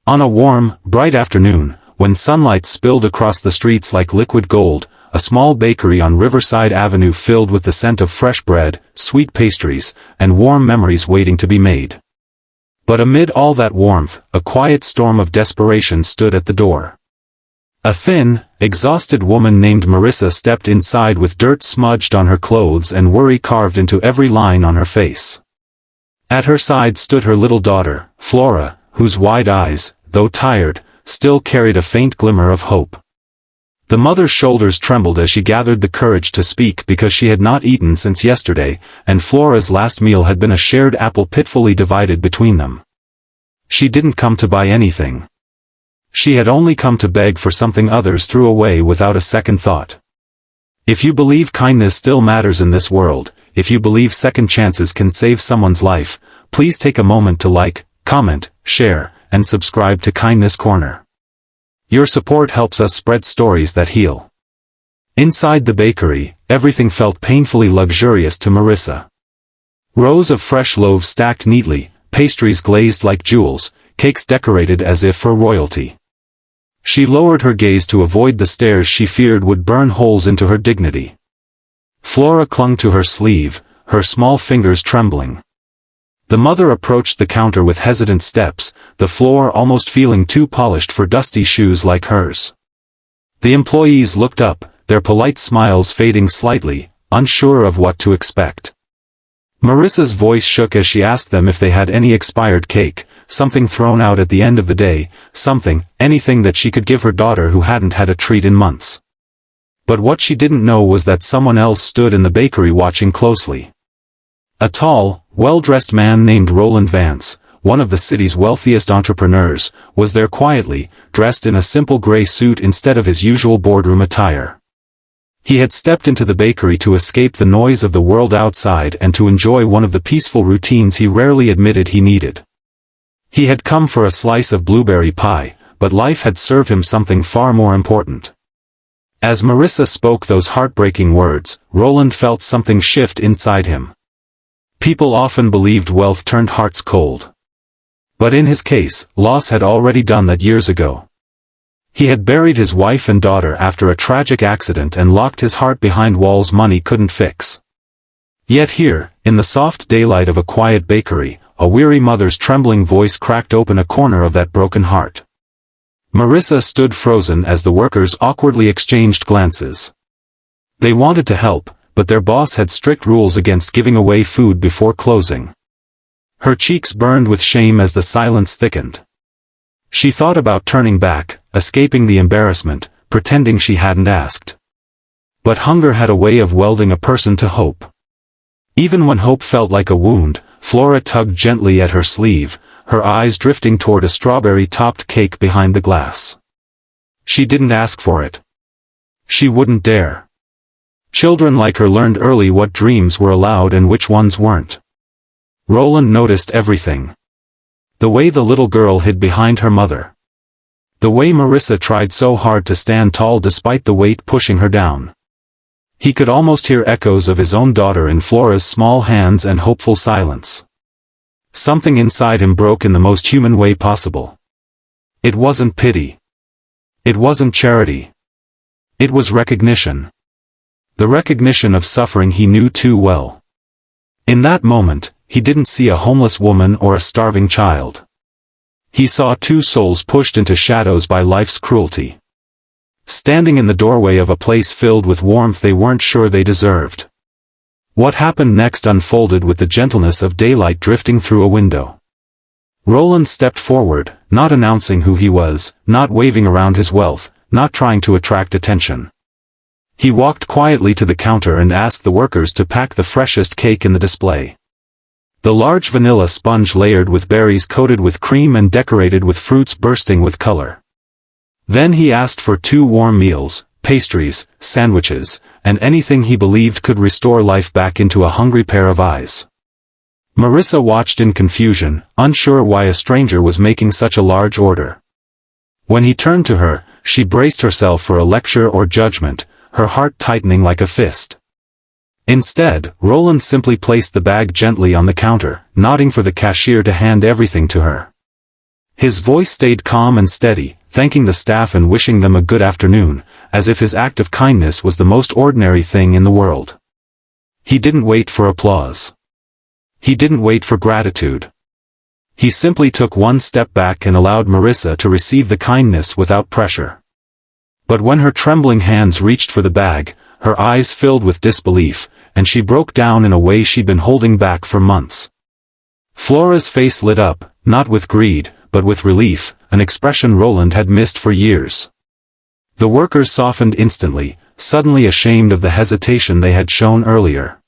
On a warm, bright afternoon, when sunlight spilled across the streets like liquid gold, a small bakery on Riverside Avenue filled with the scent of fresh bread, sweet pastries, and warm memories waiting to be made. But amid all that warmth, a quiet storm of desperation stood at the door. A thin, exhausted woman named Marissa stepped inside with dirt smudged on her clothes and worry carved into every line on her face. At her side stood her little daughter, Flora, whose wide eyes, though tired, still carried a faint glimmer of hope. The mother's shoulders trembled as she gathered the courage to speak because she had not eaten since yesterday, and Flora's last meal had been a shared apple pitifully divided between them. She didn't come to buy anything. She had only come to beg for something others threw away without a second thought. If you believe kindness still matters in this world, if you believe second chances can save someone's life, please take a moment to like, comment, share, and subscribe to Kindness Corner. Your support helps us spread stories that heal. Inside the bakery, everything felt painfully luxurious to Marissa. Rows of fresh loaves stacked neatly, pastries glazed like jewels, cakes decorated as if for royalty. She lowered her gaze to avoid the stares she feared would burn holes into her dignity. Flora clung to her sleeve, her small fingers trembling. The mother approached the counter with hesitant steps, the floor almost feeling too polished for dusty shoes like hers. The employees looked up, their polite smiles fading slightly, unsure of what to expect. Marissa's voice shook as she asked them if they had any expired cake, something thrown out at the end of the day, anything that she could give her daughter who hadn't had a treat in months. But what she didn't know was that someone else stood in the bakery watching closely. A tall, well-dressed man named Roland Vance, one of the city's wealthiest entrepreneurs, was there quietly, dressed in a simple gray suit instead of his usual boardroom attire. He had stepped into the bakery to escape the noise of the world outside and to enjoy one of the peaceful routines he rarely admitted he needed. He had come for a slice of blueberry pie, but life had served him something far more important. As Marissa spoke those heartbreaking words, Roland felt something shift inside him. People often believed wealth turned hearts cold. But in his case, loss had already done that years ago. He had buried his wife and daughter after a tragic accident and locked his heart behind walls money couldn't fix. Yet here, in the soft daylight of a quiet bakery, a weary mother's trembling voice cracked open a corner of that broken heart. Marissa stood frozen as the workers awkwardly exchanged glances. They wanted to help, but their boss had strict rules against giving away food before closing. Her cheeks burned with shame as the silence thickened. She thought about turning back, escaping the embarrassment, pretending she hadn't asked. But hunger had a way of welding a person to hope. Even when hope felt like a wound, Flora tugged gently at her sleeve, her eyes drifting toward a strawberry-topped cake behind the glass. She didn't ask for it. She wouldn't dare. Children like her learned early what dreams were allowed and which ones weren't. Roland noticed everything. The way the little girl hid behind her mother. The way Marissa tried so hard to stand tall despite the weight pushing her down. He could almost hear echoes of his own daughter in Flora's small hands and hopeful silence. Something inside him broke in the most human way possible. It wasn't pity. It wasn't charity. It was recognition. The recognition of suffering he knew too well. In that moment, he didn't see a homeless woman or a starving child. He saw two souls pushed into shadows by life's cruelty. Standing in the doorway of a place filled with warmth they weren't sure they deserved. What happened next unfolded with the gentleness of daylight drifting through a window. Roland stepped forward, not announcing who he was, not waving around his wealth, not trying to attract attention. He walked quietly to the counter and asked the workers to pack the freshest cake in the display. The large vanilla sponge layered with berries coated with cream and decorated with fruits bursting with color. Then he asked for 2 warm meals, pastries, sandwiches, and anything he believed could restore life back into a hungry pair of eyes. Marissa watched in confusion, unsure why a stranger was making such a large order. When he turned to her, she braced herself for a lecture or judgment, her heart tightening like a fist. Instead, Roland simply placed the bag gently on the counter, nodding for the cashier to hand everything to her. His voice stayed calm and steady, thanking the staff and wishing them a good afternoon, as if his act of kindness was the most ordinary thing in the world. He didn't wait for applause. He didn't wait for gratitude. He simply took one step back and allowed Marissa to receive the kindness without pressure. But when her trembling hands reached for the bag, her eyes filled with disbelief, and she broke down in a way she'd been holding back for months. Flora's face lit up, not with greed, but with relief, an expression Roland had missed for years. The workers softened instantly, suddenly ashamed of the hesitation they had shown earlier.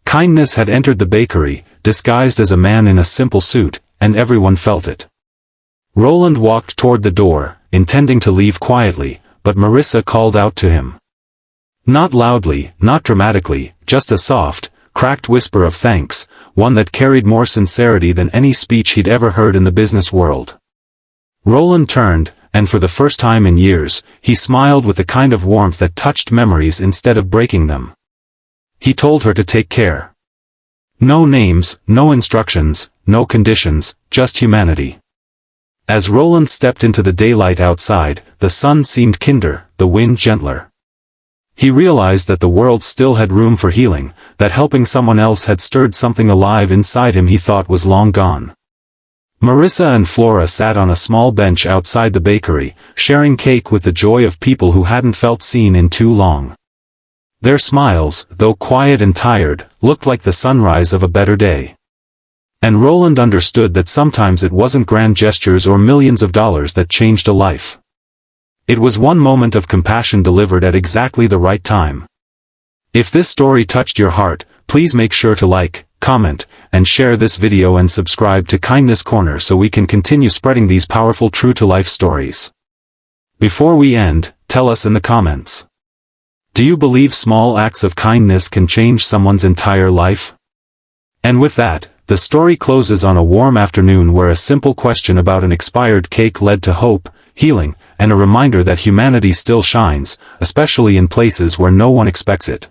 Kindness had entered the bakery, disguised as a man in a simple suit, and everyone felt it. Roland walked toward the door, intending to leave quietly, but Marissa called out to him. Not loudly, not dramatically, just a soft, cracked whisper of thanks, one that carried more sincerity than any speech he'd ever heard in the business world. Roland turned, and for the first time in years, he smiled with the kind of warmth that touched memories instead of breaking them. He told her to take care. No names, no instructions, no conditions, just humanity. As Roland stepped into the daylight outside, the sun seemed kinder, the wind gentler. He realized that the world still had room for healing, that helping someone else had stirred something alive inside him he thought was long gone. Marissa and Flora sat on a small bench outside the bakery, sharing cake with the joy of people who hadn't felt seen in too long. Their smiles, though quiet and tired, looked like the sunrise of a better day. And Roland understood that sometimes it wasn't grand gestures or millions of dollars that changed a life. It was one moment of compassion delivered at exactly the right time. If this story touched your heart, please make sure to like, comment, and share this video and subscribe to Kindness Corner so we can continue spreading these powerful true-to-life stories. Before we end, tell us in the comments. Do you believe small acts of kindness can change someone's entire life? And with that, the story closes on a warm afternoon where a simple question about an expired cake led to hope, healing, and a reminder that humanity still shines, especially in places where no one expects it.